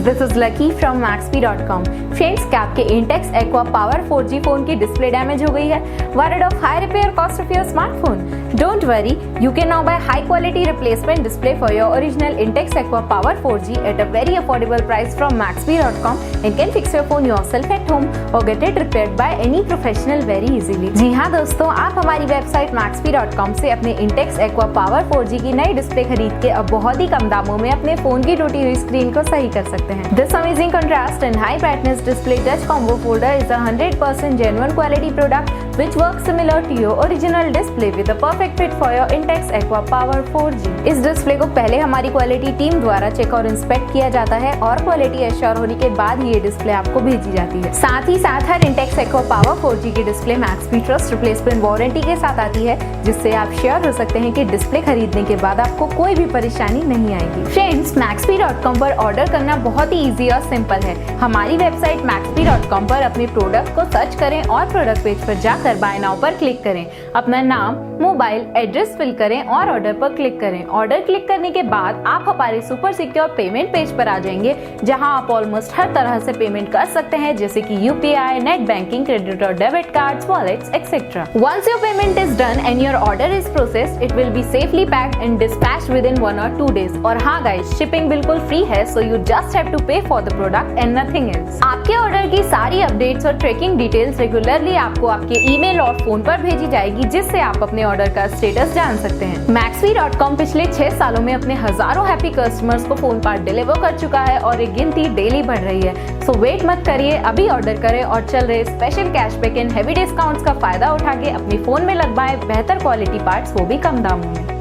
this is Lucky from Maxbhi.com. Friends, क्या आपके Intex Aqua Power 4G phone की display damage हो गई है? Worried of high repair cost of your smartphone? Don't worry, you can now buy high quality replacement display for your original Intex Aqua Power 4G at a very affordable price from Maxbhi.com and can fix your phone yourself at home or get it repaired by any professional very easily. जी हाँ दोस्तों, आप हमारी website Maxbhi.com से अपने Intex Aqua Power 4G की नई display खरीद के अब बहुत ही कम दामों में अपने फोन की टूटी हुई स्क्रीन को सही कर सकते हैं। This amazing contrast and high brightness display touch combo folder is a 100% genuine quality product which works similar to your original display with a perfect fit for your Intex Aqua Power 4G. इस display को पहले हमारी quality team द्वारा check और inspect किया जाता है और क्वालिटी एश्योर होने के बाद ये डिस्प्ले आपको भेजी जाती है। साथ ही साथ हर Intex Aqua Power 4G की display Maxbhi trust replacement warranty के साथ आती है, जिससे आप श्योर हो सकते हैं कि डिस्प्ले खरीदने के बाद आपको कोई भी परेशानी नहीं आएगी। फ्रेंड्स, Maxbhi.com पर ऑर्डर करना बहुत ही इजी और सिंपल है। हमारी वेबसाइट Maxbhi.com पर अपने प्रोडक्ट को सर्च करें और प्रोडक्ट पेज पर जाकर बाय नाउ पर क्लिक करें। अपना नाम, मोबाइल, एड्रेस फिल करें और ऑर्डर पर क्लिक करें। ऑर्डर क्लिक करने के बाद आप हमारे सुपर सिक्योर पेमेंट पेज पर आ जाएंगे, जहां आप ऑलमोस्ट हर तरह से पेमेंट कर सकते हैं, जैसे कि यूपीआई, नेट बैंकिंग, क्रेडिट और debit cards, wallets, etcetera. Once your payment is done and your order is processed, it will be safely packed and dispatched within 1 or 2 days. और हाँ गाइस, शिपिंग बिल्कुल free है, so you just have to pay for the product and nothing else. आपके order की सारी updates और tracking details regularly आपको आपके ईमेल और फोन पर भेजी जाएगी, जिससे आप अपने ऑर्डर का स्टेटस जान सकते हैं। Maxbhi.com पिछले 6 सालों में अपने हजारों हैप्पी कस्टमर्स को फोन पर डिलीवर कर चुका है और ये गिनती डेली बढ़ रही है। सो वेट मत करिए, अभी ऑर्डर करें और चल रहे special cashback and heavy discounts का फायदा उठा के अपने फोन में लगवाएं बेहतर क्वालिटी पार्ट्स, वो भी कम दामों में।